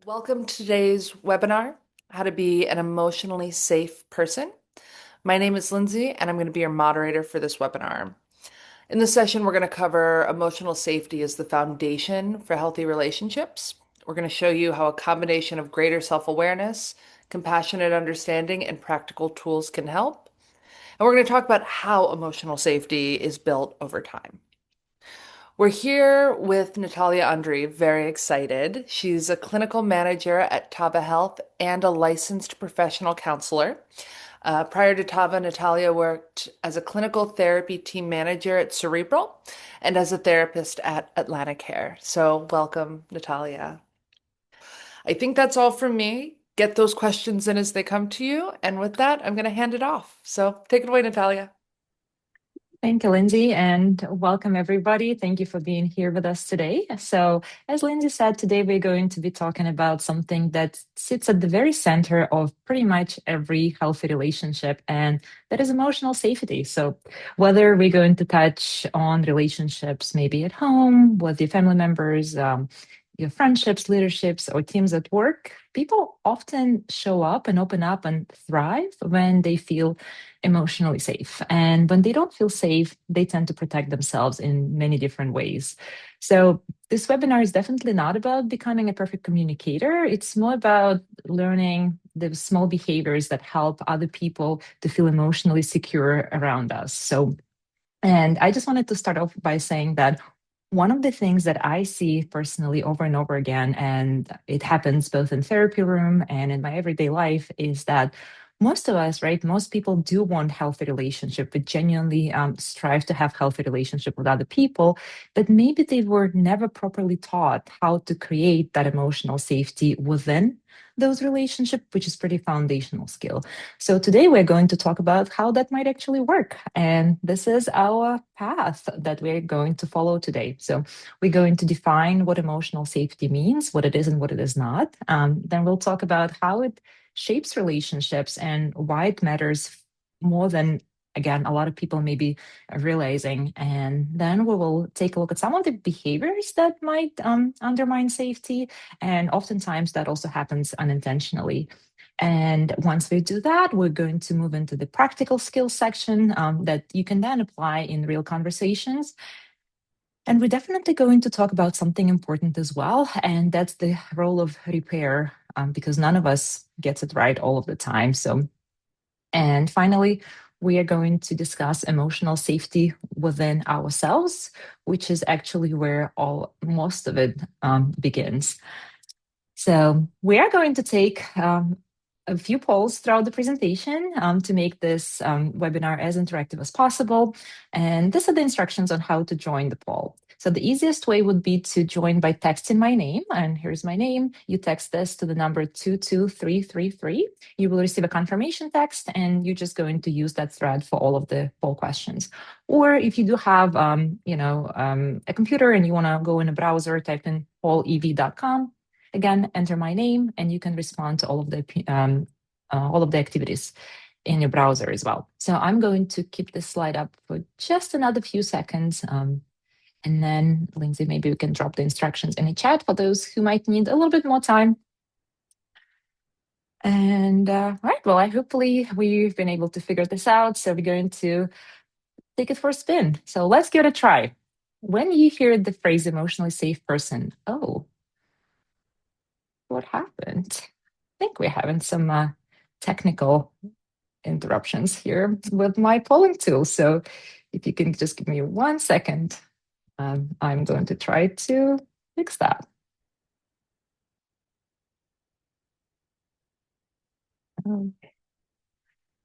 Welcome to today's webinar, How to Be an Emotionally Safe Person. My name is Lindsay, and I'm going to be your moderator for this webinar. In this session, we're going to cover emotional safety as the foundation for healthy relationships. We're going to show you how a combination of greater self-awareness, compassionate understanding, and practical tools can help. And we're going to talk about how emotional safety is built over time. We're here with Natalia Andrei, very excited. She's a clinical manager at Tava Health and a licensed professional counselor. Prior to Tava, Natalia worked as a clinical therapy team manager at Cerebral and as a therapist at Atlantic Care. So, welcome, Natalia. I think that's all from me. Get those questions in as they come to you. And with that, I'm going to hand it off. So, take it away, Natalia. Thank you, Lindsay, and welcome everybody. Thank you for being here with us today. So, as Lindsay said, today we're going to be talking about something that sits at the very center of pretty much every healthy relationship, and that is emotional safety. So, whether we're going to touch on relationships maybe at home, with your family members, your friendships, leaderships, or teams at work, people often show up and open up and thrive when they feel emotionally safe. And when they don't feel safe, they tend to protect themselves in many different ways. So, this webinar is definitely not about becoming a perfect communicator. It's more about learning the small behaviors that help other people to feel emotionally secure around us. And I just wanted to start off by saying that one of the things that I see personally over and over again, and it happens both in therapy room and in my everyday life, is that most of us, right, most people do want healthy relationship, but genuinely strive to have healthy relationship with other people, but maybe they were never properly taught how to create that emotional safety within those relationships, which is pretty foundational skill. So today we're going to talk about how that might actually work. And this is our path that we're going to follow today. So we're going to define what emotional safety means, what it is and what it is not. Then we'll talk about how it shapes relationships and why it matters more than, again, a lot of people may be realizing. And then we will take a look at some of the behaviors that might undermine safety. And oftentimes that also happens unintentionally. And once we do that, we're going to move into the practical skills section that you can then apply in real conversations. And we're definitely going to talk about something important as well, and that's the role of repair, because none of us gets it right all of the time. So, and finally, we are going to discuss emotional safety within ourselves, which is actually where most of it begins. So we are going to take a few polls throughout the presentation to make this webinar as interactive as possible. And these are the instructions on how to join the poll. So the easiest way would be to join by texting my name. And here's my name. You text this to the number 22333. You will receive a confirmation text, and you're just going to use that thread for all of the poll questions. Or if you do have, a computer and you want to go in a browser, type in pollev.com. Again, enter my name, and you can respond to all of the activities in your browser as well. So I'm going to keep this slide up for just another few seconds. And then, Lindsay, maybe we can drop the instructions in the chat for those who might need a little bit more time. And right, well, hopefully we've been able to figure this out. So we're going to take it for a spin. So let's give it a try. When you hear the phrase emotionally safe person, oh, what happened? I think we're having some technical interruptions here with my polling tool. So if you can just give me 1 second, I'm going to try to fix that.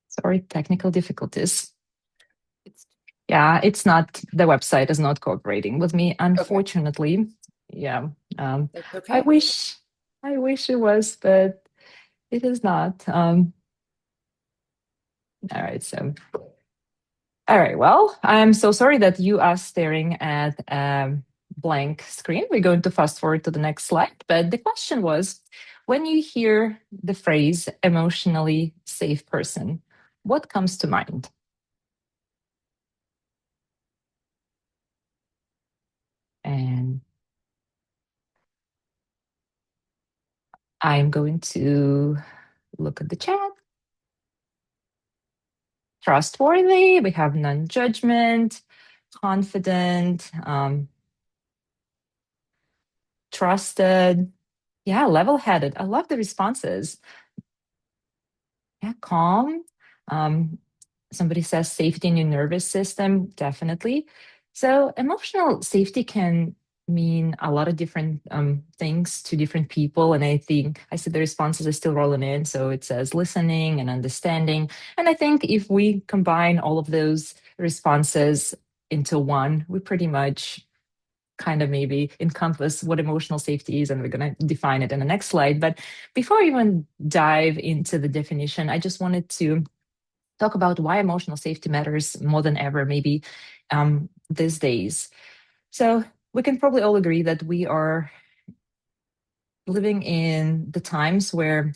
Sorry, technical difficulties. Yeah, it's not, the website is not cooperating with me, unfortunately. Okay. Yeah. That's okay. I wish it was, but it is not. All right, so. All right, well, I'm so sorry that you are staring at a blank screen. We're going to fast forward to the next slide. But the question was, when you hear the phrase emotionally safe person, what comes to mind? And I'm going to look at the chat. Trustworthy, we have non-judgment, confident, trusted, yeah, level-headed. I love the responses. Yeah, calm. Um, Somebody says safety in your nervous system, definitely. So emotional safety can mean a lot of different things to different people. And I think I said the responses are still rolling in. So it says listening and understanding. And I think if we combine all of those responses into one, we pretty much kind of maybe encompass what emotional safety is, and we're going to define it in the next slide. But before I even dive into the definition, I just wanted to talk about why emotional safety matters more than ever, maybe these days. So we can probably all agree that we are living in the times where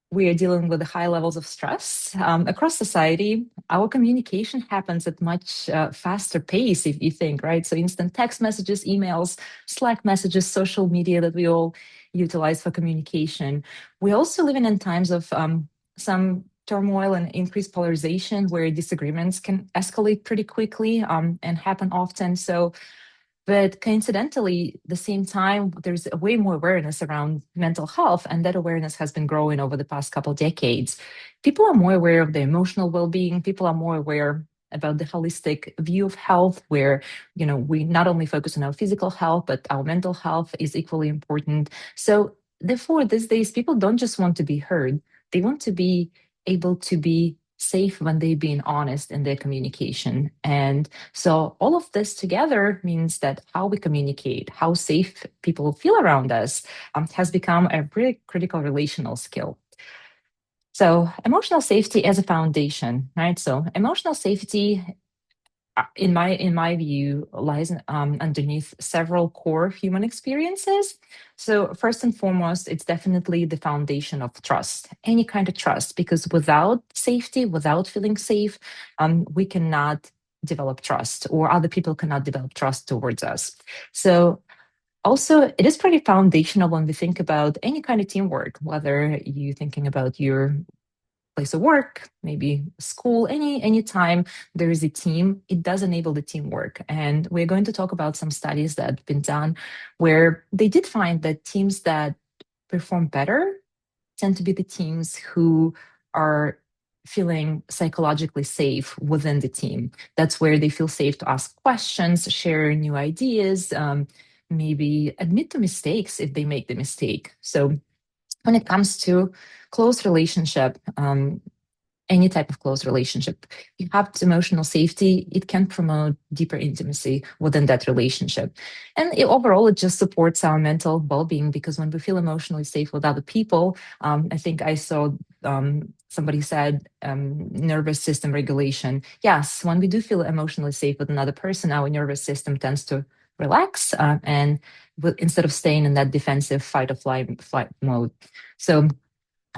we are dealing with high levels of stress across society. Our communication happens at much faster pace, if you think, right? So instant text messages, emails, Slack messages, social media that we all utilize for communication. We're also living in times of some turmoil and increased polarization where disagreements can escalate pretty quickly and happen often. So but coincidentally, the same time, there's way more awareness around mental health, and that awareness has been growing over the past couple of decades. People are more aware of their emotional well-being. People are more aware about the holistic view of health, where we not only focus on our physical health, but our mental health is equally important. So therefore, these days, people don't just want to be heard; they want to be able to be safe when they're being honest in their communication. And so all of this together means that how we communicate, how safe people feel around us, has become a really critical relational skill. So emotional safety as a foundation, right? So emotional safety, in my view, lies underneath several core human experiences. So first and foremost, it's definitely the foundation of trust, any kind of trust, because without safety, without feeling safe, we cannot develop trust, or other people cannot develop trust towards us. So also, it is pretty foundational when we think about any kind of teamwork, whether you're thinking about your place of work, maybe school, any time there is a team, it does enable the teamwork. And we're going to talk about some studies that have been done where they did find that teams that perform better tend to be the teams who are feeling psychologically safe within the team. That's where they feel safe to ask questions, share new ideas, maybe admit to mistakes if they make the mistake. So when it comes to close relationship, any type of close relationship, you have emotional safety, it can promote deeper intimacy within that relationship. And overall, it just supports our mental well-being, because when we feel emotionally safe with other people, I think I saw somebody said nervous system regulation. Yes, when we do feel emotionally safe with another person, our nervous system tends to relax, and instead of staying in that defensive fight or flight mode. So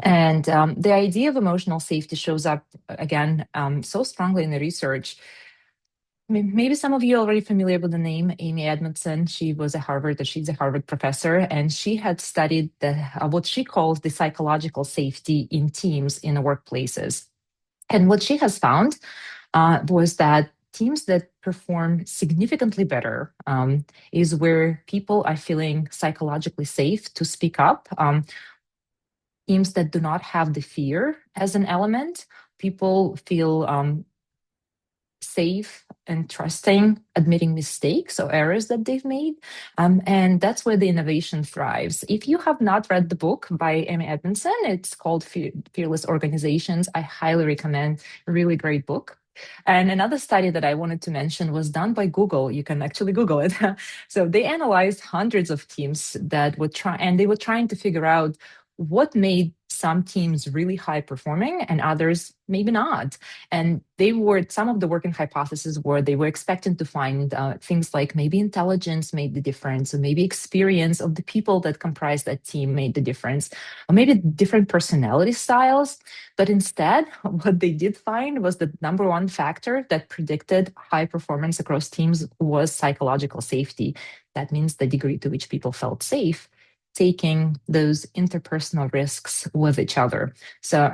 and the idea of emotional safety shows up again so strongly in the research. Maybe some of you are already familiar with the name Amy Edmondson. She's a Harvard professor, and she had studied what she calls the psychological safety in teams in the workplaces. And what she has found was that teams that perform significantly better is where people are feeling psychologically safe to speak up. Teams that do not have the fear as an element, people feel safe and trusting, admitting mistakes or errors that they've made. And that's where the innovation thrives. If you have not read the book by Amy Edmondson, it's called Fearless Organizations. I highly recommend, a really great book. And another study that I wanted to mention was done by Google. You can actually Google it. So they analyzed hundreds of teams that would try, and they were trying to figure out what made some teams really high performing and others maybe not. And some of the working hypotheses were they were expecting to find things like maybe intelligence made the difference, or maybe experience of the people that comprised that team made the difference, or maybe different personality styles. But instead, what they did find was the number one factor that predicted high performance across teams was psychological safety. That means the degree to which people felt safe. taking those interpersonal risks with each other. So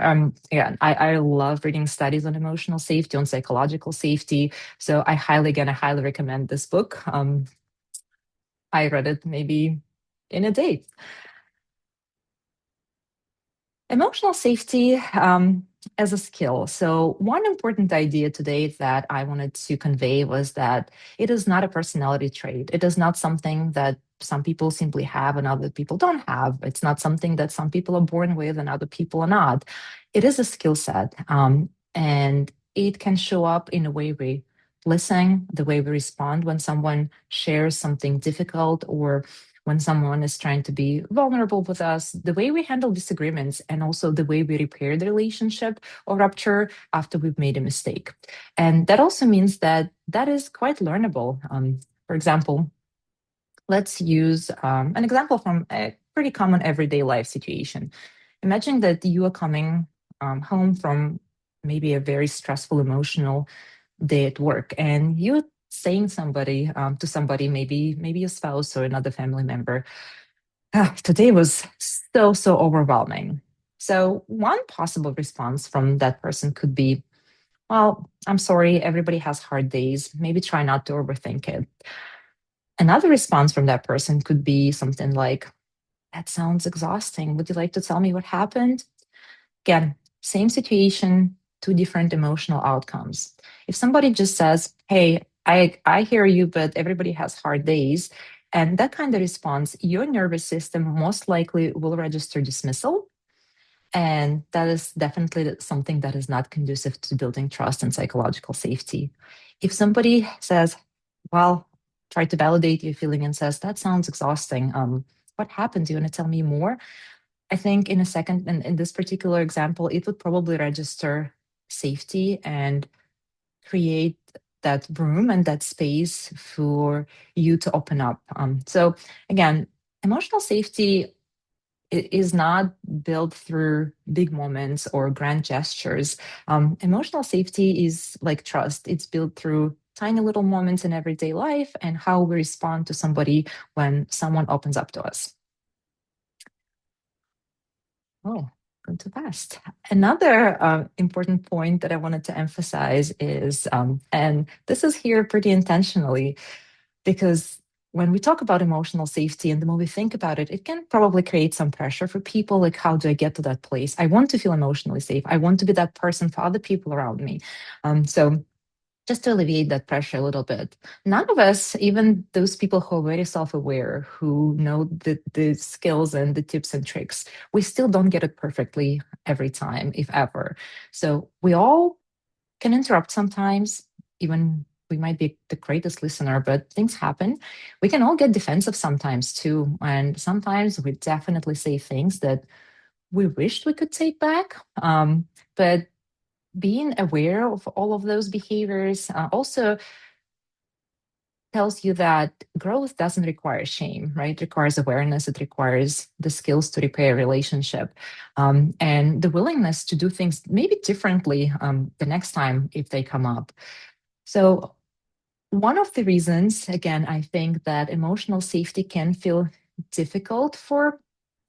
again, I love reading studies on emotional safety, on psychological safety. So I highly recommend this book. I read it maybe in a day. Emotional safety as a skill. So, one important idea today that I wanted to convey was that it is not a personality trait. It is not something that some people simply have and other people don't have. It's not something that some people are born with and other people are not. It is a skill set. And it can show up in the way we listen, the way we respond when someone shares something difficult, or when someone is trying to be vulnerable with us, the way we handle disagreements, and also the way we repair the relationship or rupture after we've made a mistake. And that also means that that is quite learnable. For example, let's use an example from a pretty common everyday life situation. Imagine that you are coming home from maybe a very stressful, emotional day at work, and you're saying somebody to somebody, maybe your spouse or another family member, today was so overwhelming. So one possible response from that person could be, well, I'm sorry, everybody has hard days, maybe try not to overthink it. Another response from that person could be something like, that sounds exhausting, would you like to tell me what happened? Again, same situation, two different emotional outcomes. If somebody just says, hey, I hear you, but everybody has hard days, and that kind of response, your nervous system most likely will register dismissal. And that is definitely something that is not conducive to building trust and psychological safety. If somebody says, well, try to validate your feeling and says, that sounds exhausting. What happened? Do you want to tell me more? I think in a second, and in this particular example, it would probably register safety and create that room and that space for you to open up. So again, emotional safety is not built through big moments or grand gestures. Emotional safety is like trust. It's built through tiny little moments in everyday life and how we respond to somebody when someone opens up to us. Oh, going too fast. Another important point that I wanted to emphasize is, and this is here pretty intentionally, because when we talk about emotional safety and the more we think about it, it can probably create some pressure for people. Like, how do I get to that place? I want to feel emotionally safe. I want to be that person for other people around me. So just to alleviate that pressure a little bit. None of us, even those people who are very self-aware, who know the skills and the tips and tricks, we still don't get it perfectly every time, if ever. So we all can interrupt sometimes, even we might be the greatest listener, but things happen. We can all get defensive sometimes too. And sometimes we definitely say things that we wished we could take back. But being aware of all of those behaviors also tells you that growth doesn't require shame, right? It requires awareness. It requires the skills to repair a relationship, and the willingness to do things maybe differently the next time if they come up. So one of the reasons, again, I think that emotional safety can feel difficult for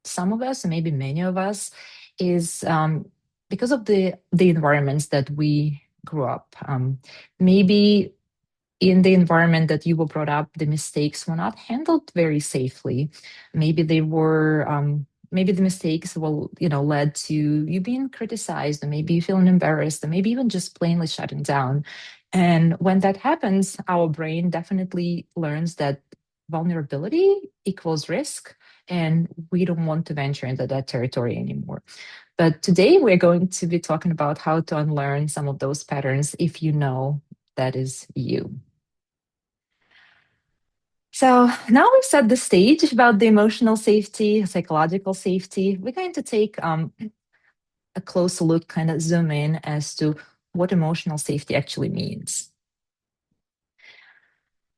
some of us, and maybe many of us, is because of the environments that we grew up. Maybe in the environment that you were brought up, the mistakes were not handled very safely. Maybe they were. Maybe the mistakes will, led to you being criticized, and maybe you feeling embarrassed, and maybe even just plainly shutting down. And when that happens, our brain definitely learns that vulnerability equals risk, and we don't want to venture into that territory anymore. But today we're going to be talking about how to unlearn some of those patterns if you know that is you. So now we've set the stage about the emotional safety, psychological safety. We're going to take a closer look, kind of zoom in as to what emotional safety actually means.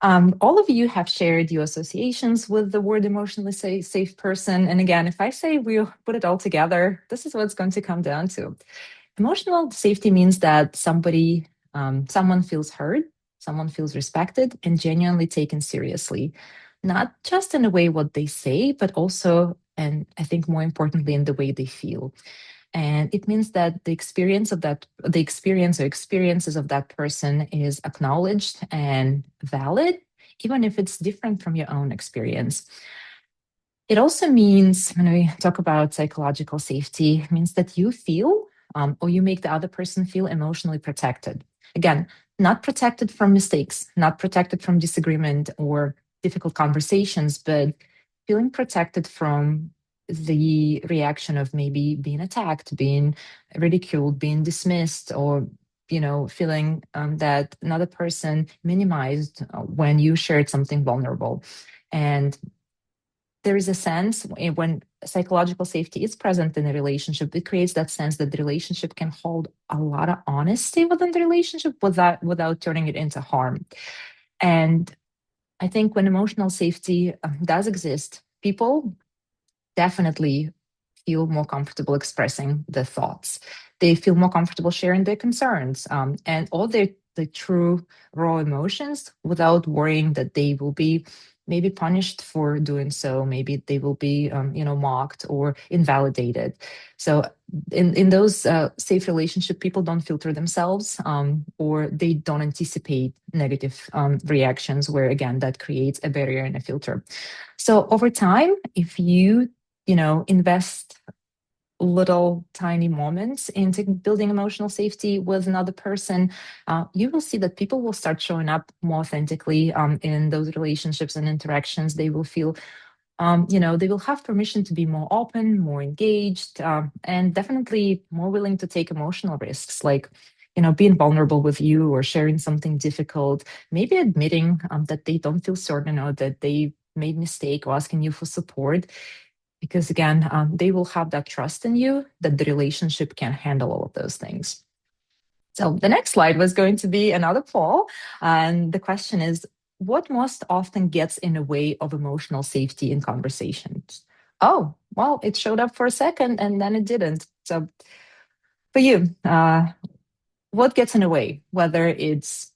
All of you have shared your associations with the word emotionally safe person. And again, if I say we put it all together, this is what it's going to come down to. Emotional safety means that someone feels heard, someone feels respected and genuinely taken seriously, not just in a way what they say, but also and I think more importantly, in the way they feel. And it means that the experience or experiences of that person is acknowledged and valid, even if it's different from your own experience. It also means, when we talk about psychological safety, it means that you feel or you make the other person feel emotionally protected. Again, not protected from mistakes, not protected from disagreement or difficult conversations, but feeling protected from the reaction of maybe being attacked, being ridiculed, being dismissed, or feeling that another person minimized when you shared something vulnerable. And there is a sense when psychological safety is present in a relationship, it creates that sense that the relationship can hold a lot of honesty within the relationship without turning it into harm. And I think when emotional safety does exist, people definitely feel more comfortable expressing their thoughts. They feel more comfortable sharing their concerns and all their the true raw emotions without worrying that they will be maybe punished for doing so. Maybe they will be, mocked or invalidated. So in those safe relationship, people don't filter themselves or they don't anticipate negative reactions. Where again, that creates a barrier and a filter. So over time, if you invest little tiny moments into building emotional safety with another person, you will see that people will start showing up more authentically in those relationships and interactions. They will feel, they will have permission to be more open, more engaged, and definitely more willing to take emotional risks, like, being vulnerable with you or sharing something difficult, maybe admitting that they don't feel certain or that they made mistake or asking you for support because again they will have that trust in you that the relationship can handle all of those things. So the next slide was going to be another poll, and the question is, what most often gets in the way of emotional safety in conversations? Oh, well, it showed up for a second and then it didn't. So for you, what gets in the way, whether it's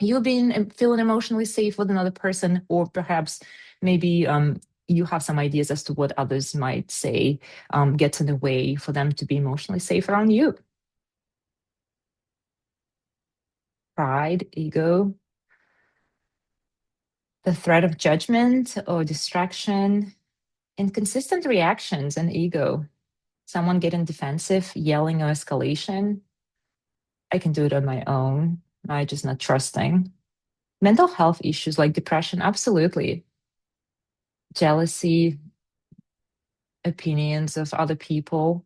you being feeling emotionally safe with another person, or perhaps maybe you have some ideas as to what others might say gets in the way for them to be emotionally safe around you. Pride, ego, the threat of judgment or distraction, inconsistent reactions and ego, someone getting defensive, yelling or escalation. I can do it on my own. I just not trusting. Mental health issues like depression, absolutely. Jealousy, opinions of other people.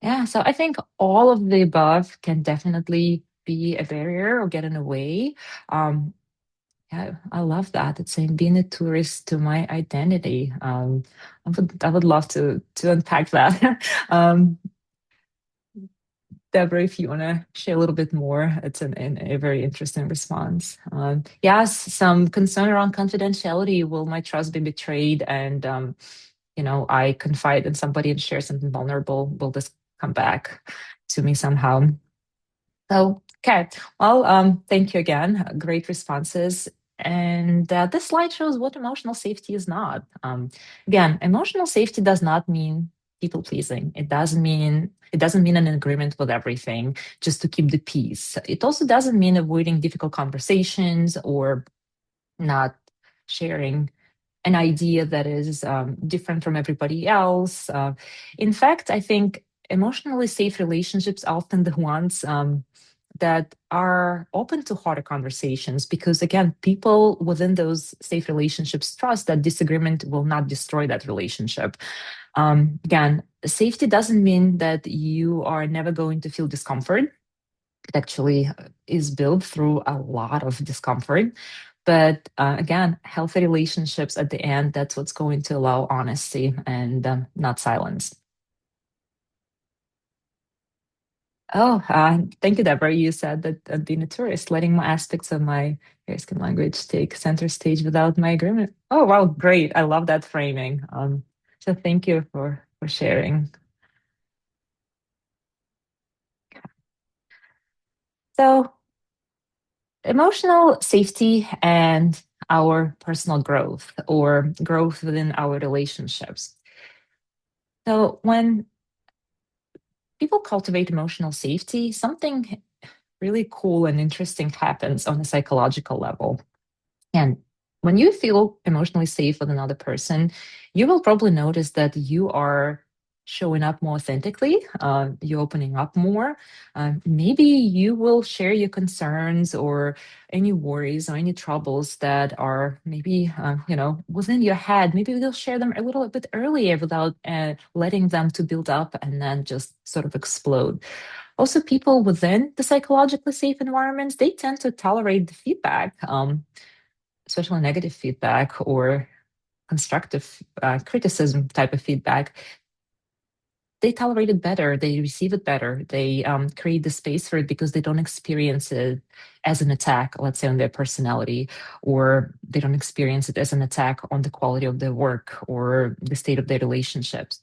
Yeah, so I think all of the above can definitely be a barrier or get in the way. Um, yeah, I love that. It's saying being a tourist to my identity. I would love to unpack that. Deborah, if you want to share a little bit more, it's a very interesting response. Yes, some concern around confidentiality. Will my trust be betrayed? And I confide in somebody and share something vulnerable. Will this come back to me somehow? So, okay. Well, thank you again. Great responses. And this slide shows what emotional safety is not. Again, emotional safety does not mean people pleasing. It doesn't mean an agreement with everything just to keep the peace. It also doesn't mean avoiding difficult conversations or not sharing an idea that is different from everybody else. In fact, I think emotionally safe relationships are often the ones that are open to harder conversations because, again, people within those safe relationships trust that disagreement will not destroy that relationship. Again, safety doesn't mean that you are never going to feel discomfort. It actually is built through a lot of discomfort. But again, healthy relationships at the end, that's what's going to allow honesty and not silence. Oh, thank you, Deborah. You said that being a tourist, letting my aspects of my skin language take center stage without my agreement. Oh, wow, great. I love that framing. So thank you for sharing. So emotional safety and our personal growth or growth within our relationships. So when people cultivate emotional safety, something really cool and interesting happens on a psychological level. And when you feel emotionally safe with another person, you will probably notice that you are showing up more authentically. You're opening up more. Maybe you will share your concerns or any worries or any troubles that are maybe within your head. Maybe you'll share them a little bit earlier without letting them to build up and then just sort of explode. Also, people within the psychologically safe environments, they tend to tolerate the feedback. Especially negative feedback or constructive criticism type of feedback, they tolerate it better, they receive it better, they create the space for it because they don't experience it as an attack, let's say, on their personality, or they don't experience it as an attack on the quality of their work or the state of their relationships.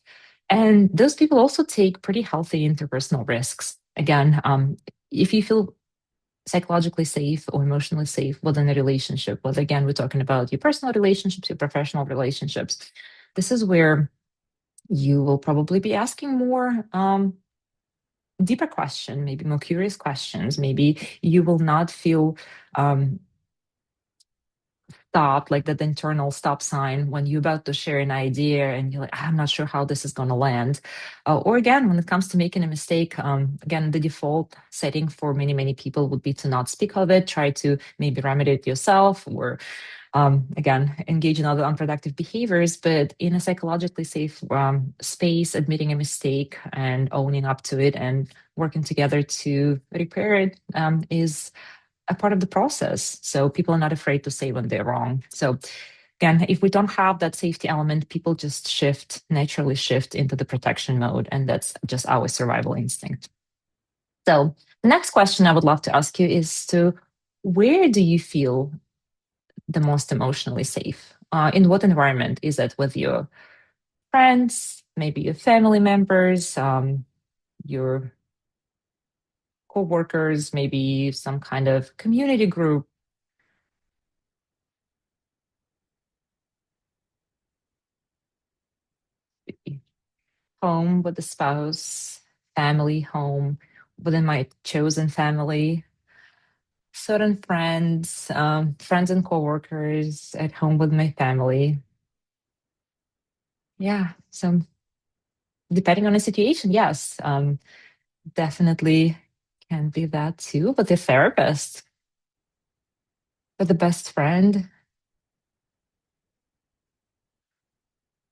And those people also take pretty healthy interpersonal risks. Again, if you feel psychologically safe or emotionally safe within a relationship, whether again we're talking about your personal relationships, your professional relationships, this is where you will probably be asking more deeper question, maybe more curious questions. Maybe you will not feel stopped, like that internal stop sign when you're about to share an idea and you're like, I'm not sure how this is going to land. Or again, when it comes to making a mistake, again, the default setting for many, many people would be to not speak of it, try to maybe remedy it yourself, or again, engage in other unproductive behaviors. But in a psychologically safe space, admitting a mistake and owning up to it and working together to repair it is a part of the process. So people are not afraid to say when they're wrong. So again, if we don't have that safety element, people just naturally shift into the protection mode. And that's just our survival instinct. So the next question I would love to ask you is where do you feel the most emotionally safe? In what environment? Is that with your friends, maybe your family members, your co-workers, maybe some kind of community group? Home with the spouse, family, home within my chosen family, certain friends, friends and coworkers at home with my family. Yeah, so depending on the situation, yes, definitely can be that too. But the therapist, but the best friend,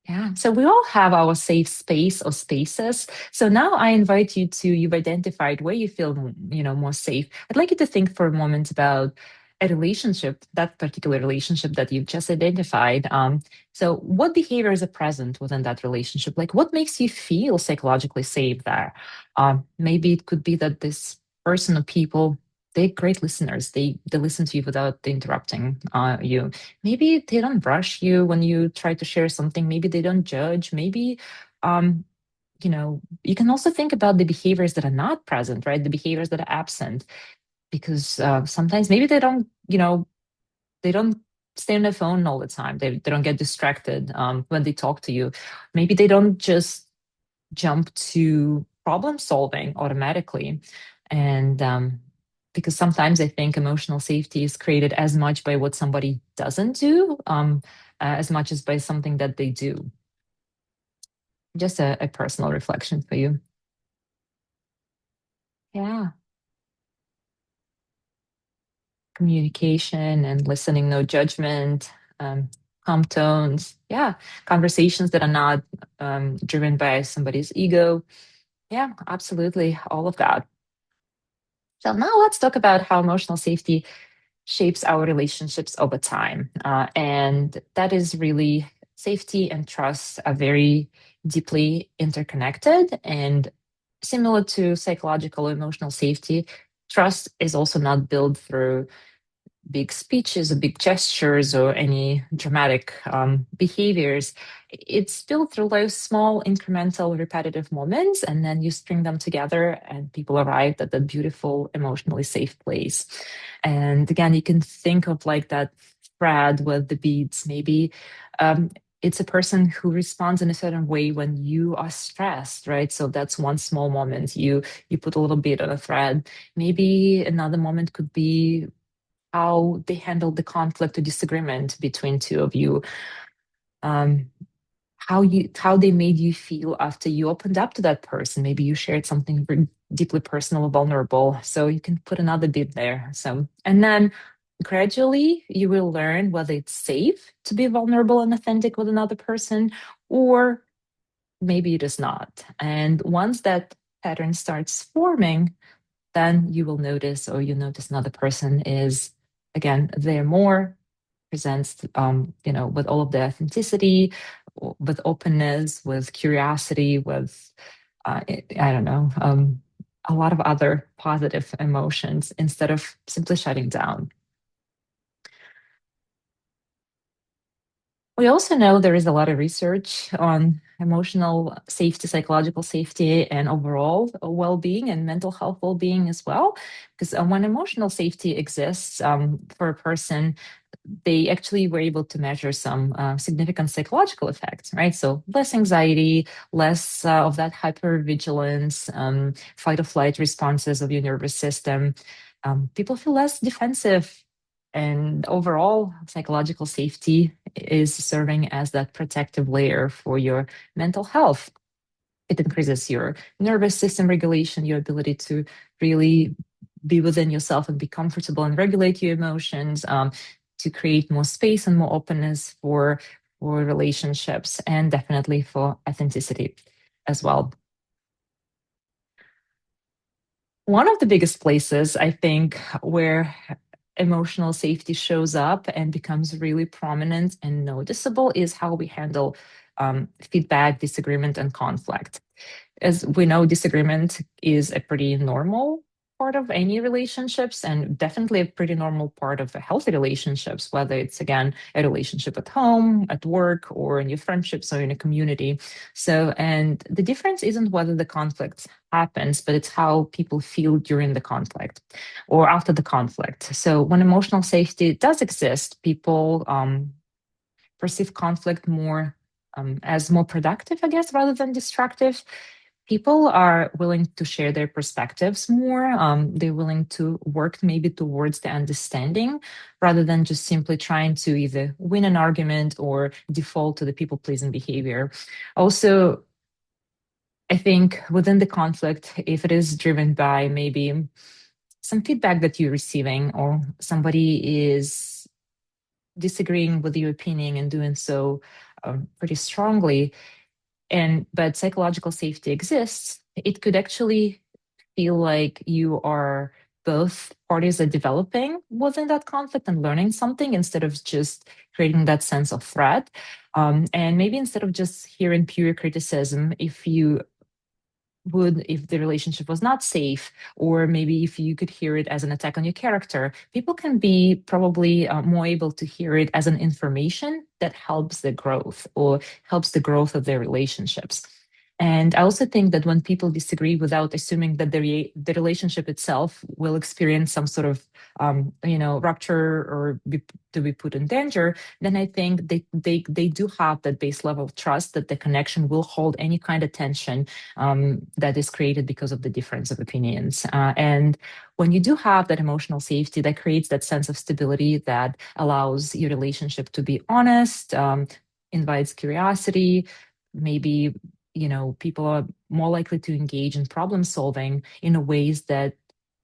yeah. So we all have our safe space or spaces. So now I invite you've identified where you feel, more safe. I'd like you to think for a moment about a relationship, that particular relationship that you've just identified. So what behaviors are present within that relationship? Like what makes you feel psychologically safe there? Maybe it could be that this person or people, they're great listeners. They listen to you without interrupting you. Maybe they don't rush you when you try to share something. Maybe they don't judge. Maybe, um, you can also think about the behaviors that are not present, right? The behaviors that are absent, because sometimes maybe they don't stay on their phone all the time. They don't get distracted when they talk to you. Maybe they don't just jump to problem solving automatically. And because sometimes I think emotional safety is created as much by what somebody doesn't do, as much as by something that they do. Just a personal reflection for you. Yeah. Communication and listening, no judgment, calm tones. Yeah. Conversations that are not driven by somebody's ego. Yeah, absolutely. All of that. So now let's talk about how emotional safety shapes our relationships over time. And that is really safety and trust are very deeply interconnected. And similar to psychological or emotional safety, trust is also not built through big speeches or big gestures or any dramatic behaviors. It's built through those small, incremental, repetitive moments, and then you string them together, and people arrive at that beautiful, emotionally safe place. And again, you can think of like that thread with the beads. Maybe um, it's a person who responds in a certain way when you are stressed, right? So that's one small moment. You put a little bit on a thread. Maybe another moment could be how they handle the conflict or disagreement between two of you. Um, how they made you feel after you opened up to that person. Maybe you shared something very deeply personal or vulnerable. So you can put another bit there. So and then gradually you will learn whether it's safe to be vulnerable and authentic with another person, or maybe it is not. And once that pattern starts forming, then you will notice, or you notice another person is, again, they're more presents, with all of the authenticity, with openness, with curiosity, with I don't know, a lot of other positive emotions instead of simply shutting down. We also know there is a lot of research on emotional safety, psychological safety, and overall well-being and mental health well-being as well. Because when emotional safety exists for a person, they actually were able to measure some significant psychological effects, right? So less anxiety, less of that hypervigilance, fight or flight responses of your nervous system. People feel less defensive. And overall, psychological safety is serving as that protective layer for your mental health. It increases your nervous system regulation, your ability to really be within yourself and be comfortable and regulate your emotions, to create more space and more openness for relationships, and definitely for authenticity as well. One of the biggest places, I think, where emotional safety shows up and becomes really prominent and noticeable is how we handle feedback, disagreement, and conflict. As we know, disagreement is a pretty normal part of any relationships, and definitely a pretty normal part of a healthy relationships, whether it's, again, a relationship at home, at work, or in your friendships or in a community. So, and the difference isn't whether the conflict happens, but it's how people feel during the conflict or after the conflict. So when emotional safety does exist, people perceive conflict more as more productive, I guess, rather than destructive. People are willing to share their perspectives more. They're willing to work maybe towards the understanding rather than just simply trying to either win an argument or default to the people pleasing behavior. Also, I think within the conflict, if it is driven by maybe some feedback that you're receiving, or somebody is disagreeing with your opinion and doing so pretty strongly, and but psychological safety exists, it could actually feel like you are both parties are developing within that conflict and learning something instead of just creating that sense of threat. And maybe instead of just hearing pure criticism, if the relationship was not safe, or maybe if you could hear it as an attack on your character, people can be probably more able to hear it as an information that helps the growth or helps the growth of their relationships. And I also think that when people disagree without assuming that the relationship itself will experience some sort of rupture or to be put in danger, then I think they do have that base level of trust that the connection will hold any kind of tension that is created because of the difference of opinions. And when you do have that emotional safety, that creates that sense of stability that allows your relationship to be honest, invites curiosity. Maybe, people are more likely to engage in problem solving in ways that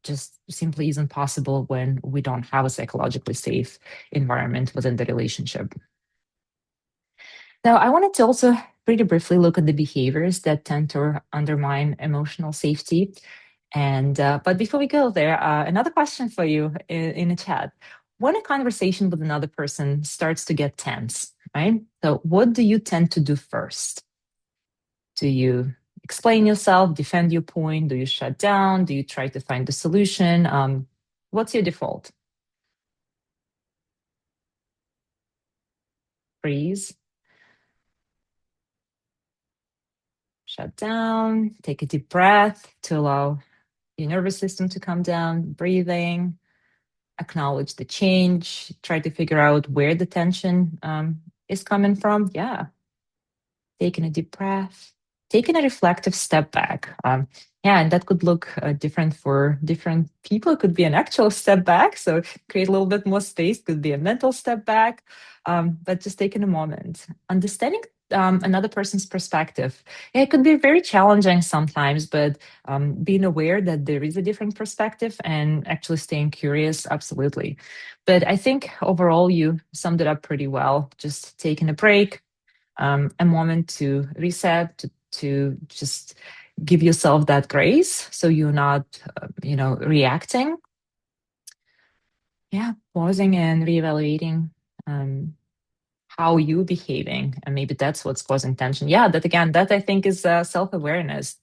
just simply isn't possible when we don't have a psychologically safe environment within the relationship. Now, I wanted to also pretty briefly look at the behaviors that tend to undermine emotional safety. And but before we go there, another question for you in the chat: when a conversation with another person starts to get tense, right? So, what do you tend to do first? Do you explain yourself, defend your point? Do you shut down? Do you try to find a solution? What's your default? Freeze, shut down, take a deep breath to allow your nervous system to calm down, breathing. acknowledge the change, try to figure out where the tension is coming from. Yeah, taking a deep breath, taking a reflective step back. Yeah, and that could look different for different people. It could be an actual step back, so create a little bit more space. Could be a mental step back, but just taking a moment, understanding another person's perspective. Yeah, it could be very challenging sometimes, but being aware that there is a different perspective and actually staying curious, absolutely. But I think overall you summed it up pretty well. Just taking a break, a moment to reset, to just give yourself that grace so you're not, reacting. Yeah, pausing and reevaluating how you're behaving. And maybe that's what's causing tension. Yeah, that again, that I think is self awareness.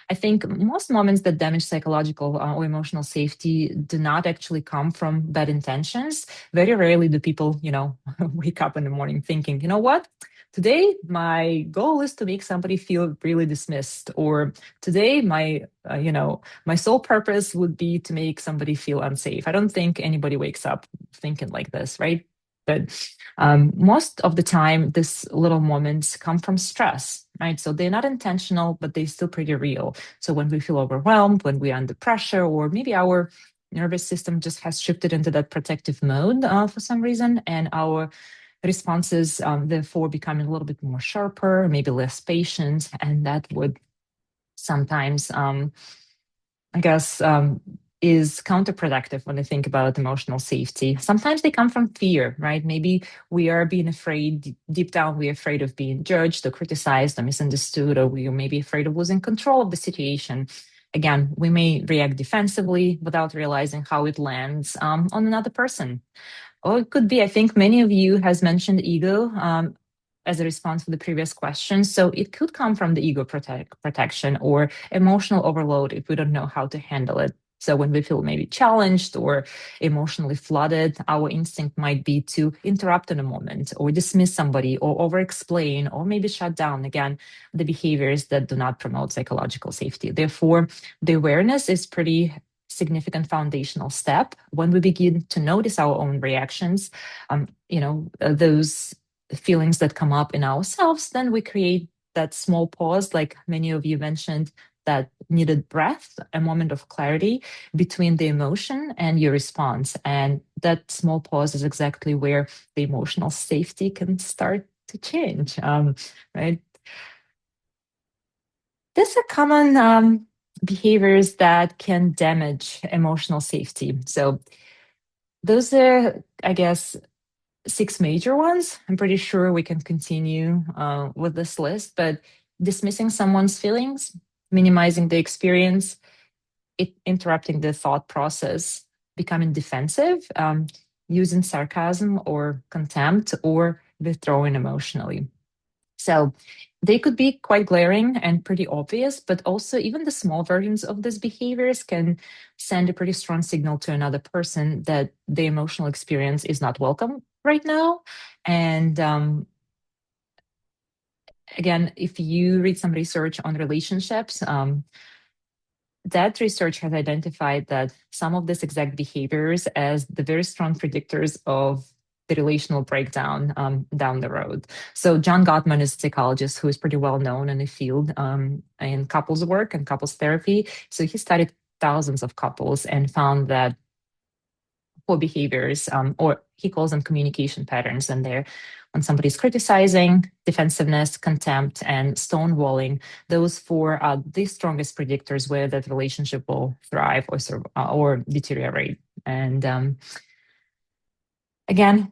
I think most moments that damage psychological or emotional safety do not actually come from bad intentions. Very rarely do people, wake up in the morning thinking, you know what? Today, my goal is to make somebody feel really dismissed, or today, my sole purpose would be to make somebody feel unsafe. I don't think anybody wakes up thinking like this, right? But most of the time, these little moments come from stress, right? So they're not intentional, but they're still pretty real. So when we feel overwhelmed, when we're under pressure, or maybe our nervous system just has shifted into that protective mode for some reason, and our responses therefore becoming a little bit more sharper, maybe less patient, and that would sometimes, I guess, is counterproductive when I think about emotional safety. Sometimes they come from fear, right? Maybe we are being afraid, deep down, we're afraid of being judged or criticized or misunderstood, or we are maybe afraid of losing control of the situation. Again, we may react defensively without realizing how it lands on another person. Or it could be, I think many of you has mentioned ego as a response to the previous question. So it could come from the ego protection or emotional overload if we don't know how to handle it. So when we feel maybe challenged or emotionally flooded, our instinct might be to interrupt in a moment or dismiss somebody or over explain or maybe shut down again the behaviors that do not promote psychological safety. Therefore, the awareness is pretty significant foundational step when we begin to notice our own reactions, those feelings that come up in ourselves. Then we create that small pause, like many of you mentioned, that needed breath, a moment of clarity between the emotion and your response. And that small pause is exactly where the emotional safety can start to change, right? These are common behaviors that can damage emotional safety. So those are, I guess, six major ones. I'm pretty sure we can continue with this list, but dismissing someone's feelings, minimizing the experience, interrupting the thought process, becoming defensive, using sarcasm or contempt, or withdrawing emotionally. So they could be quite glaring and pretty obvious, but also even the small versions of these behaviors can send a pretty strong signal to another person that the emotional experience is not welcome right now. And again, if you read some research on relationships, that research has identified that some of these exact behaviors as the very strong predictors of the relational breakdown down the road. So John Gottman is a psychologist who is pretty well known in the field in couples work and couples therapy. So he studied thousands of couples and found that poor behaviors, or he calls them communication patterns, and they're when somebody's criticizing, defensiveness, contempt, and stonewalling. Those four are the strongest predictors where that relationship will thrive or deteriorate. And again,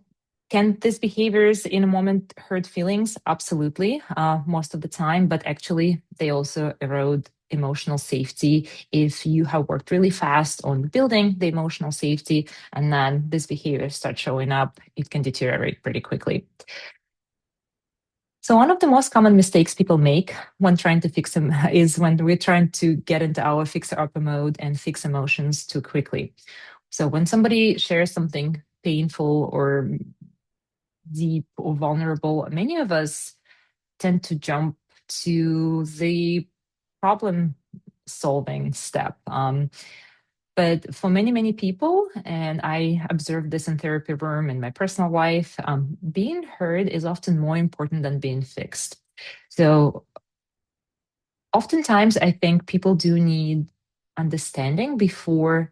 can these behaviors in a moment hurt feelings? Absolutely, most of the time, but actually they also erode emotional safety if you have worked really fast on building the emotional safety and then this behavior starts showing up, it can deteriorate pretty quickly. So one of the most common mistakes people make when trying to fix them is when we're trying to get into our fixer-upper mode and fix emotions too quickly. So when somebody shares something painful or deep or vulnerable, many of us tend to jump to the problem solving step. But for many, many people, and I observed this in therapy room in my personal life, being heard is often more important than being fixed. So oftentimes, I think people do need understanding before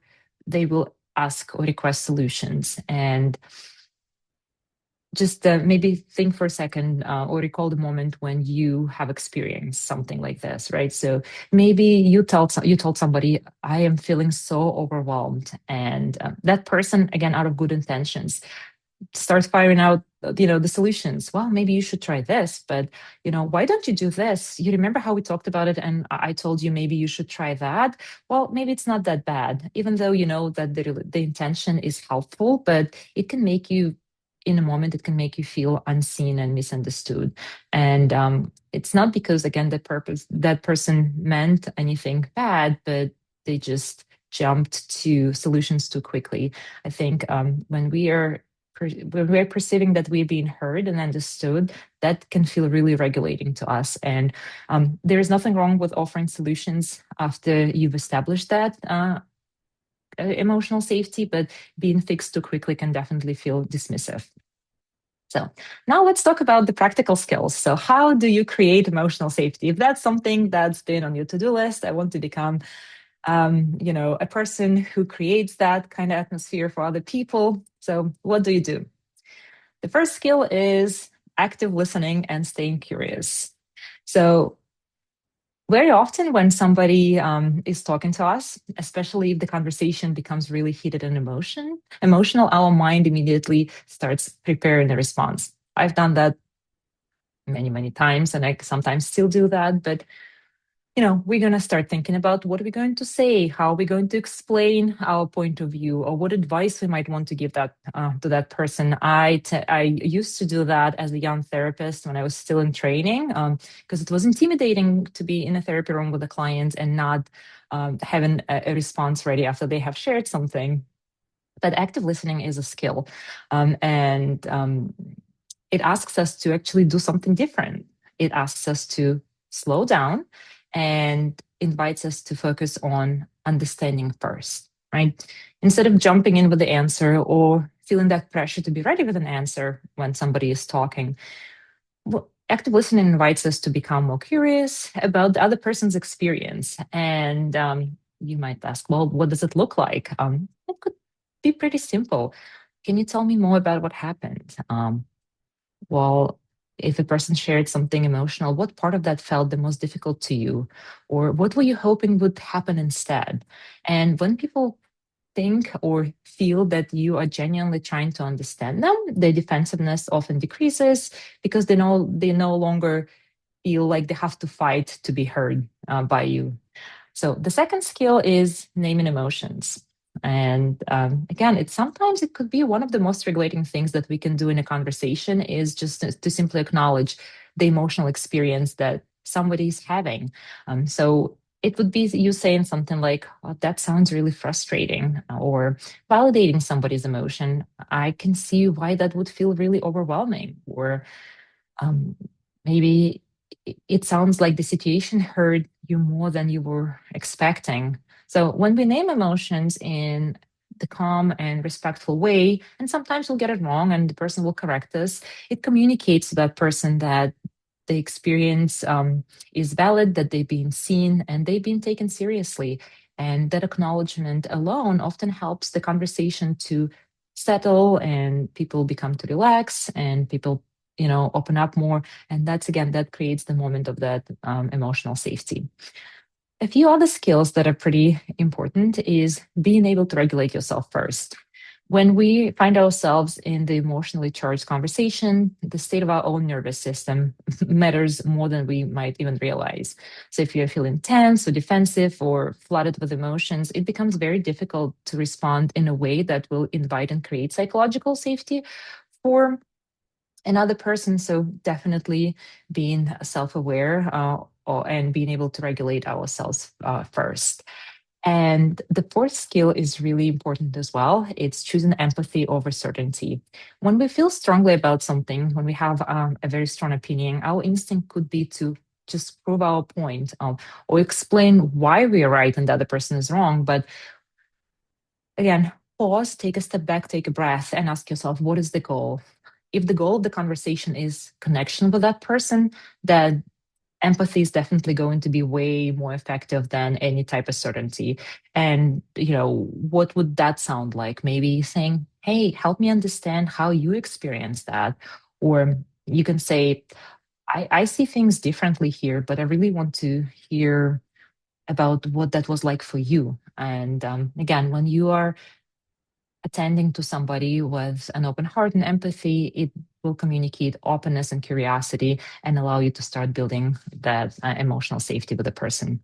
they will ask or request solutions. And just maybe think for a second or recall the moment when you have experienced something like this, right? So maybe you told somebody, "I am feeling so overwhelmed," and that person, again, out of good intentions, starts firing out the solutions. Well, maybe you should try this, but why don't you do this? You remember how we talked about it and I told you maybe you should try that. Well, maybe it's not that bad, even though you know that the intention is helpful, but it can make you, in a moment, it can make you feel unseen and misunderstood. And it's not because, again, that person meant anything bad, but they just jumped to solutions too quickly. I think when we're perceiving that we're being heard and understood, that can feel really regulating to us. And there is nothing wrong with offering solutions after you've established that emotional safety, but being fixed too quickly can definitely feel dismissive. So now let's talk about the practical skills. So how do you create emotional safety? If that's something that's been on your to-do list, I want to become a person who creates that kind of atmosphere for other people. So what do you do? The first skill is active listening and staying curious. So, very often when somebody is talking to us, especially if the conversation becomes really heated and emotional, our mind immediately starts preparing a response. I've done that many, many times, and I sometimes still do that. But we're going to start thinking about what are we going to say, how are we going to explain our point of view, or what advice we might want to give that to that person. I used to do that as a young therapist when I was still in training, because it was intimidating to be in a therapy room with a client and not having a response ready after they have shared something. But active listening is a skill, and it asks us to actually do something different. It asks us to slow down and invites us to focus on understanding first, right? Instead of jumping in with the answer or feeling that pressure to be ready with an answer when somebody is talking, active listening invites us to become more curious about the other person's experience. And you might ask, well, what does it look like? It could be pretty simple. Can you tell me more about what happened? Well, if a person shared something emotional, what part of that felt the most difficult to you? Or what were you hoping would happen instead? And when people think or feel that you are genuinely trying to understand them, their defensiveness often decreases because they no longer feel like they have to fight to be heard by you. So the second skill is naming emotions. And again, sometimes it could be one of the most regulating things that we can do in a conversation is just to simply acknowledge the emotional experience that somebody is having. So it would be you saying something like, "Oh, that sounds really frustrating," or validating somebody's emotion. "I can see why that would feel really overwhelming," or um, maybe it sounds like the situation hurt you more than you were expecting. So when we name emotions in the calm and respectful way, and sometimes we'll get it wrong and the person will correct us, it communicates to that person that the experience is valid, that they've been seen and they've been taken seriously. And that acknowledgement alone often helps the conversation to settle and people become to relax and people open up more, and that creates the moment of that emotional safety. A few other skills that are pretty important is being able to regulate yourself first. When we find ourselves in the emotionally charged conversation, the state of our own nervous system matters more than we might even realize. So if you're feeling tense or defensive or flooded with emotions, it becomes very difficult to respond in a way that will invite and create psychological safety for another person. So definitely being self-aware and being able to regulate ourselves first. And the fourth skill is really important as well. It's choosing empathy over certainty. When we feel strongly about something, when we have a very strong opinion, our instinct could be to just prove our point or explain why we are right and the other person is wrong. But again, pause, take a step back, take a breath, and ask yourself, what is the goal? If the goal of the conversation is connection with that person, that empathy is definitely going to be way more effective than any type of certainty. And, what would that sound like? Maybe saying, hey, help me understand how you experience that. Or you can say, I see things differently here, but I really want to hear about what that was like for you. And again, when you are attending to somebody with an open heart and empathy, it will communicate openness and curiosity and allow you to start building that emotional safety with a person.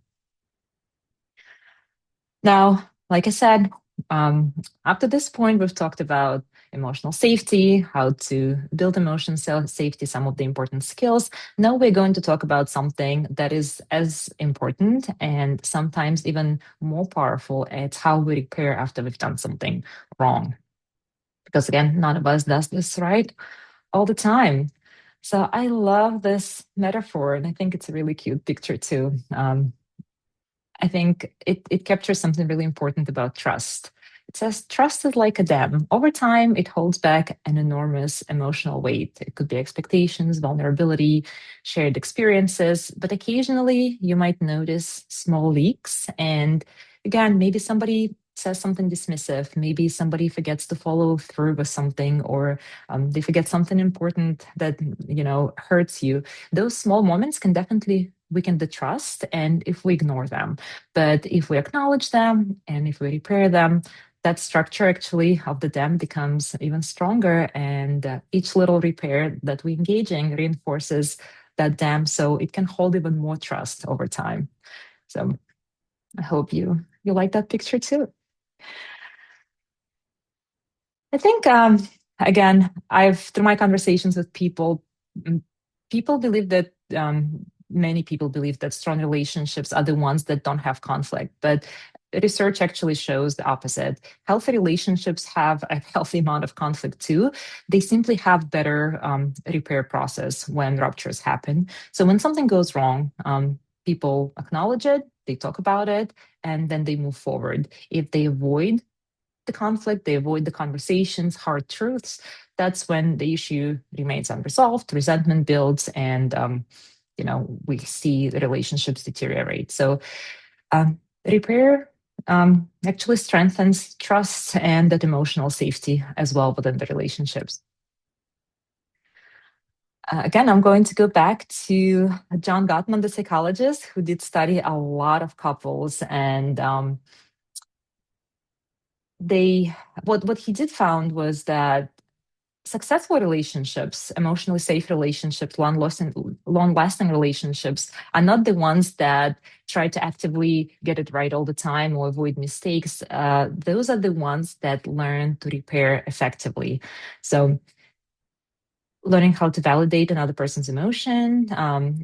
Now, like I said, um, up to this point, we've talked about emotional safety, how to build emotional safety, some of the important skills. Now we're going to talk about something that is as important and sometimes even more powerful. It's how we repair after we've done something wrong. Because again, none of us does this right all the time. So I love this metaphor, and I think it's a really cute picture too. I think it captures something really important about trust. It says trust is like a dam. Over time, it holds back an enormous emotional weight. It could be expectations, vulnerability, shared experiences, but occasionally you might notice small leaks. And again, maybe somebody says something dismissive. Maybe somebody forgets to follow through with something, or they forget something important that hurts you. Those small moments can definitely weaken the trust, and if we ignore them. But if we acknowledge them and if we repair them, that structure actually of the dam becomes even stronger. And each little repair that we engage in reinforces that dam so it can hold even more trust over time. So I hope you like that picture too. I think again, I've through my conversations with people, mm, people believe that many people believe that strong relationships are the ones that don't have conflict, but research actually shows the opposite. Healthy relationships have a healthy amount of conflict too. They simply have better repair process when ruptures happen. So when something goes wrong, people acknowledge it, they talk about it, and then they move forward. If they avoid the conflict, they avoid the conversations, hard truths, that's when the issue remains unresolved, resentment builds, and we see the relationships deteriorate. So repair actually strengthens trust and that emotional safety as well within the relationships. Again, I'm going to go back to John Gottman, the psychologist, who did study a lot of couples, and they what he did found was that successful relationships, emotionally safe relationships, long lasting relationships are not the ones that try to actively get it right all the time or avoid mistakes. Those are the ones that learn to repair effectively. So learning how to validate another person's emotion,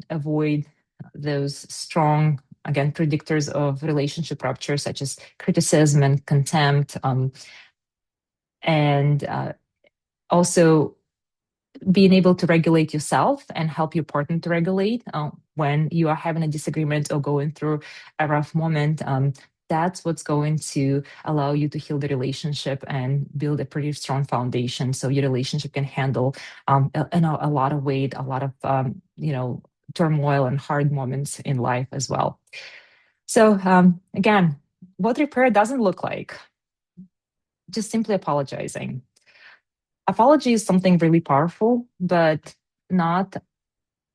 avoid those strong, again, predictors of relationship rupture, such as criticism and contempt, and also being able to regulate yourself and help your partner to regulate when you are having a disagreement or going through a rough moment. That's what's going to allow you to heal the relationship and build a pretty strong foundation so your relationship can handle a lot of weight, a lot of turmoil and hard moments in life as well. So again, what repair doesn't look like, just simply apologizing. Apology is something really powerful, but not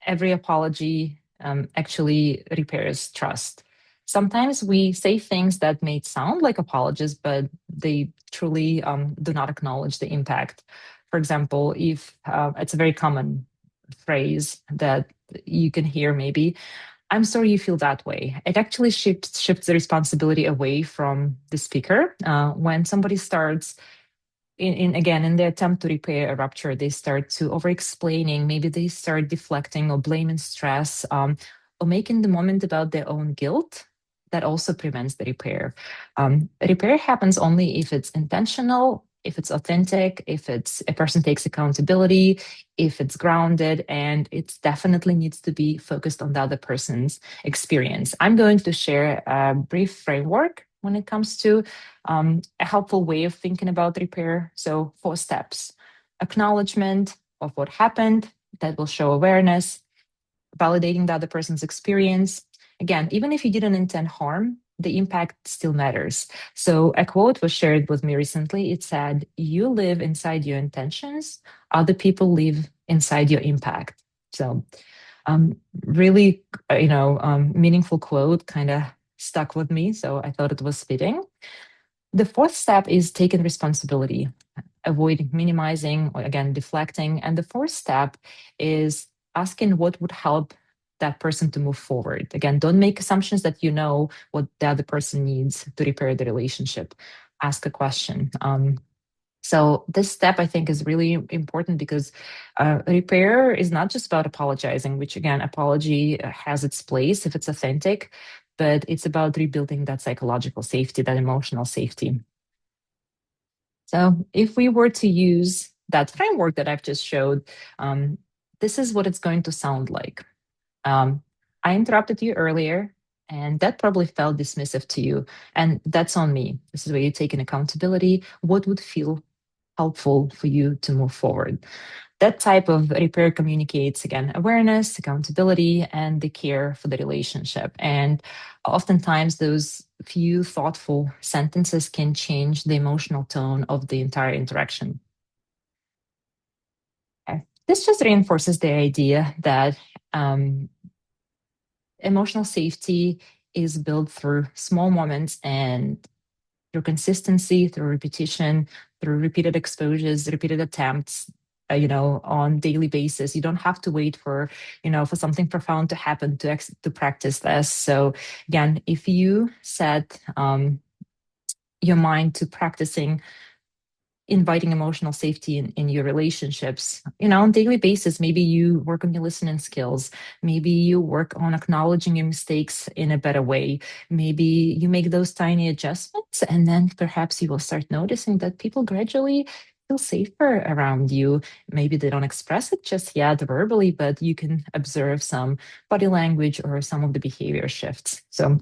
every apology actually repairs trust. Sometimes we say things that may sound like apologies, but they truly do not acknowledge the impact. For example, if it's a very common phrase that you can hear maybe, I'm sorry you feel that way. It actually shifts the responsibility away from the speaker. When somebody starts in the attempt to repair a rupture, they start to over explaining, maybe they start deflecting or blaming stress, or making the moment about their own guilt. That also prevents the repair. Repair happens only if it's intentional, if it's authentic, if it's a person takes accountability, if it's grounded, and it definitely needs to be focused on the other person's experience. I'm going to share a brief framework when it comes to a helpful way of thinking about repair. So, 4 steps: acknowledgement of what happened, that will show awareness, validating the other person's experience. Again, even if you didn't intend harm, the impact still matters. So, a quote was shared with me recently. It said, "You live inside your intentions, other people live inside your impact." So, really, meaningful quote, kind of stuck with me. So, I thought it was fitting. The fourth step is taking responsibility, avoid minimizing or again deflecting. And the fourth step is asking what would help that person to move forward. Again, don't make assumptions that you know what the other person needs to repair the relationship. Ask a question. So this step I think is really important because repair is not just about apologizing, which again, apology has its place if it's authentic, but it's about rebuilding that psychological safety, that emotional safety. So if we were to use that framework that I've just showed, this is what it's going to sound like. Um, I interrupted you earlier, and that probably felt dismissive to you. And that's on me. This is where you take an accountability. What would feel helpful for you to move forward? That type of repair communicates, again, awareness, accountability, and the care for the relationship. And oftentimes, those few thoughtful sentences can change the emotional tone of the entire interaction. Okay. This just reinforces the idea that emotional safety is built through small moments and through consistency, through repetition, through repeated exposures, repeated attempts, on daily basis. You don't have to wait for, for something profound to happen to practice this. So again, if you set your mind to practicing inviting emotional safety in your relationships, on a daily basis, maybe you work on your listening skills, maybe you work on acknowledging your mistakes in a better way, maybe you make those tiny adjustments, and then perhaps you will start noticing that people gradually feel safer around you. Maybe they don't express it just yet verbally, but you can observe some body language or some of the behavior shifts. So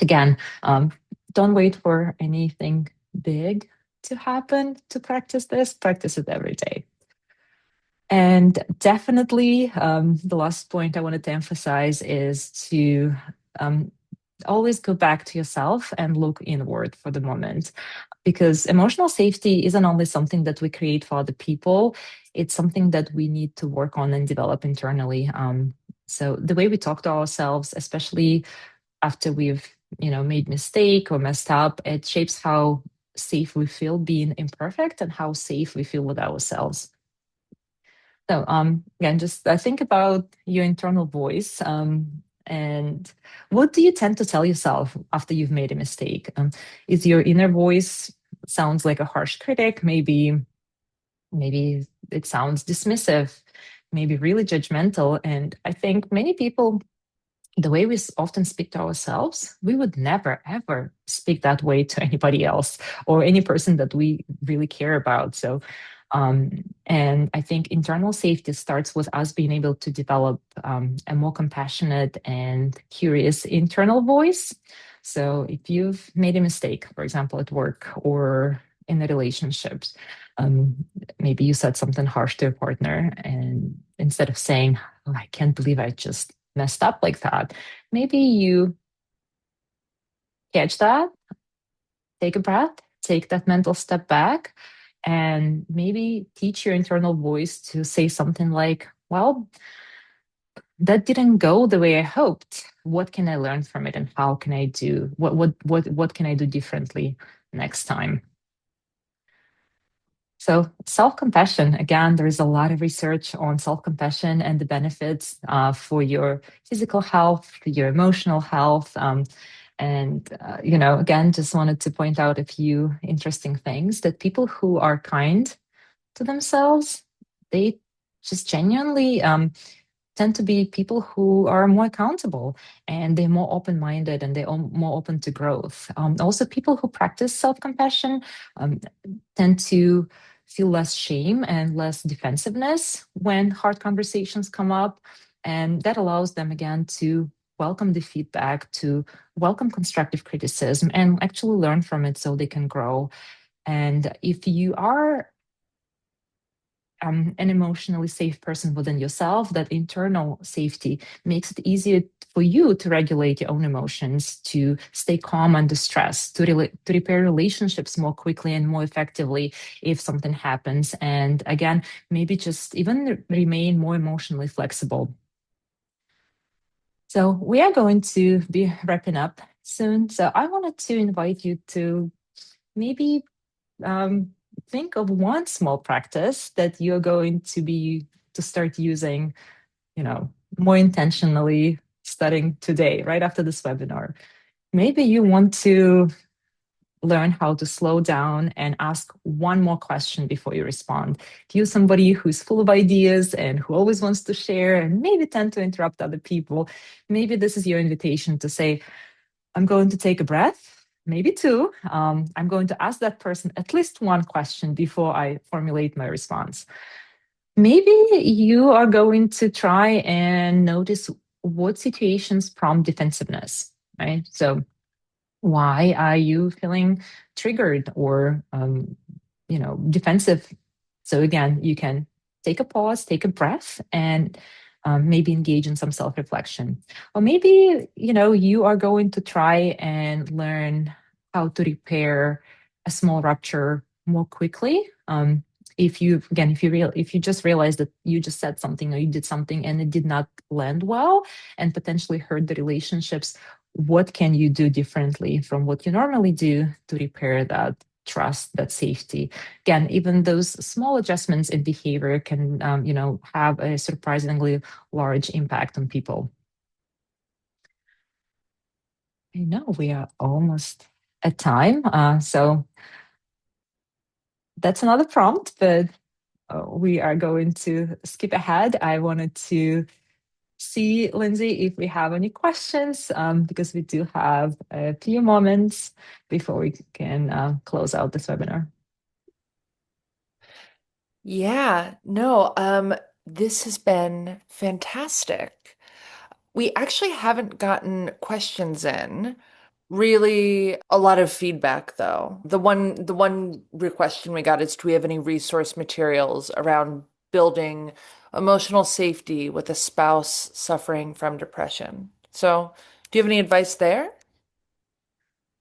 again, don't wait for anything big to happen to practice this. Practice it every day. And definitely, the last point I wanted to emphasize is to always go back to yourself and look inward for the moment. Because emotional safety isn't only something that we create for other people, it's something that we need to work on and develop internally. So the way we talk to ourselves, especially after we've made mistake or messed up, it shapes how safe we feel being imperfect and how safe we feel with ourselves. So again, just think about your internal voice, and what do you tend to tell yourself after you've made a mistake? Is your inner voice sounds like a harsh critic? Maybe it sounds dismissive, maybe really judgmental. And I think many people, the way we often speak to ourselves, we would never, ever speak that way to anybody else or any person that we really care about. So, and I think internal safety starts with us being able to develop a more compassionate and curious internal voice. So, if you've made a mistake, for example, at work or in the relationships, um, maybe you said something harsh to a partner, and instead of saying, "Oh, I can't believe I just messed up like that," maybe you catch that, take a breath, take that mental step back, and maybe teach your internal voice to say something like, well, that didn't go the way I hoped. What can I learn from it, and how can I do what can I do differently next time? So, self compassion, again, there is a lot of research on self compassion and the benefits for your physical health, your emotional health. Again, just wanted to point out a few interesting things that people who are kind to themselves, they just genuinely tend to be people who are more accountable, and they're more open minded, and they're more open to growth. Also, people who practice self compassion um, tend to feel less shame and less defensiveness when hard conversations come up. And that allows them, again, to welcome the feedback, to welcome constructive criticism, and actually learn from it so they can grow. And if you are an emotionally safe person within yourself, that internal safety makes it easier for you to regulate your own emotions, to stay calm under stress, to repair relationships more quickly and more effectively if something happens. And again, maybe just even remain more emotionally flexible. So we are going to be wrapping up soon. So I wanted to invite you to maybe um, think of one small practice that you're going to start using, more intentionally starting today, right after this webinar. Maybe you want to learn how to slow down and ask one more question before you respond. If you're somebody who's full of ideas and who always wants to share and maybe tend to interrupt other people, maybe this is your invitation to say, I'm going to take a breath, maybe two. I'm going to ask that person at least one question before I formulate my response. Maybe you are going to try and notice what situations prompt defensiveness, right? So, why are you feeling triggered or defensive? So again, you can take a pause, take a breath, and maybe engage in some self-reflection. Or maybe you are going to try and learn how to repair a small rupture more quickly. If you just realize that you just said something or you did something and it did not land well and potentially hurt the relationships, what can you do differently from what you normally do to repair that trust, that safety? Again, even those small adjustments in behavior can, have a surprisingly large impact on people. I know we are almost at time, so that's another prompt, but we are going to skip ahead. I wanted to see, Lindsay, if we have any questions, because we do have a few moments before we can close out this webinar. Yeah, no, this has been fantastic. We actually haven't gotten questions in. Really a lot of feedback though. The one question we got is, do we have any resource materials around building emotional safety with a spouse suffering from depression? So, do you have any advice there?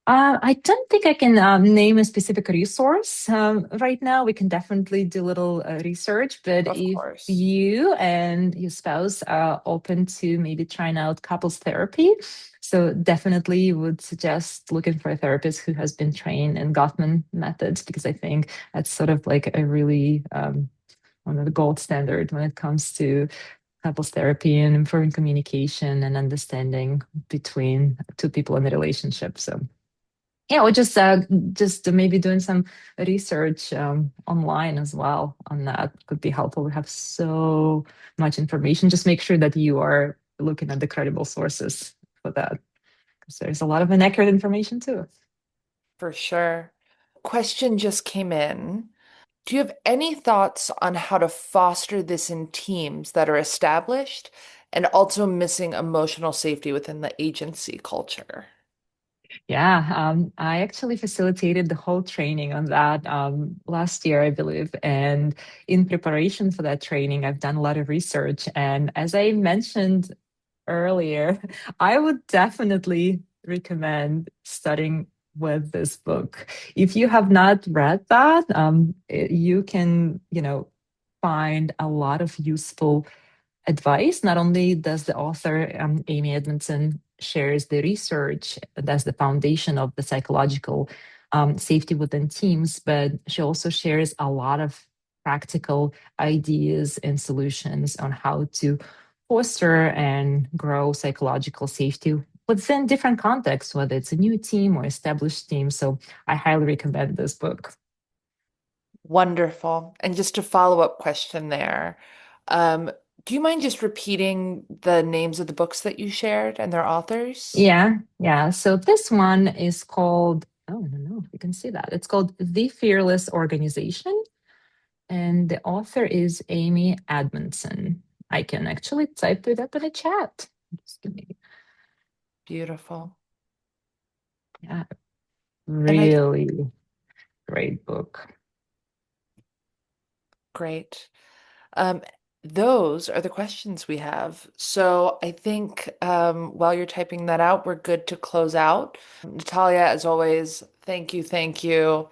I don't think I can name a specific resource right now. We can definitely do a little research, but Of if course. you and your spouse are open to maybe trying out couples therapy, so definitely would suggest looking for a therapist who has been trained in Gottman methods, because I think that's sort of like a really one of the gold standard when it comes to couples therapy and improving communication and understanding between two people in a relationship. So yeah, or just maybe doing some research online as well on that could be helpful. We have so much information. Just make sure that you are looking at the credible sources for that, because there's a lot of inaccurate information too. For sure. Question just came in. Do you have any thoughts on how to foster this in teams that are established and also missing emotional safety within the agency culture? Yeah, I actually facilitated the whole training on that last year, I believe. And in preparation for that training, I've done a lot of research. And as I mentioned earlier, I would definitely recommend studying with this book. If you have not read that, you can, find a lot of useful advice. Not only does the author, Amy Edmondson, shares the research that's the foundation of the psychological safety within teams, but she also shares a lot of practical ideas and solutions on how to foster and grow psychological safety within different contexts, whether it's a new team or established team. So I highly recommend this book. Wonderful. And just a follow-up question there. Um, do you mind just repeating the names of the books that you shared and their authors? Yeah, yeah. So this one is called, oh, I don't know if you can see that. It's called The Fearless Organization, and the author is Amy Edmondson. I can actually type it up in a chat. Just give me. Beautiful. Yeah, And I really great book. Great. Um, those are the questions we have. So I think while you're typing that out, we're good to close out. Natalia, as always, thank you, thank you.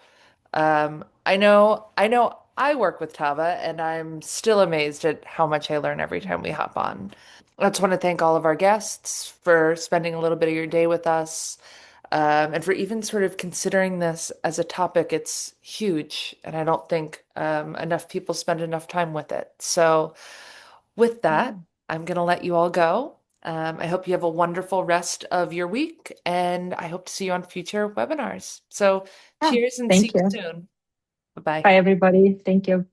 I know I work with Tava and I'm still amazed at how much I learn every time we hop on. I just want to thank all of our guests for spending a little bit of your day with us, and for even sort of considering this as a topic. It's huge, and I don't think enough people spend enough time with it. So, with that, Yeah. I'm going to let you all go. I hope you have a wonderful rest of your week, and I hope to see you on future webinars. So, Yeah. cheers and see Thank you you. soon. Bye bye. Bye, everybody. Thank you.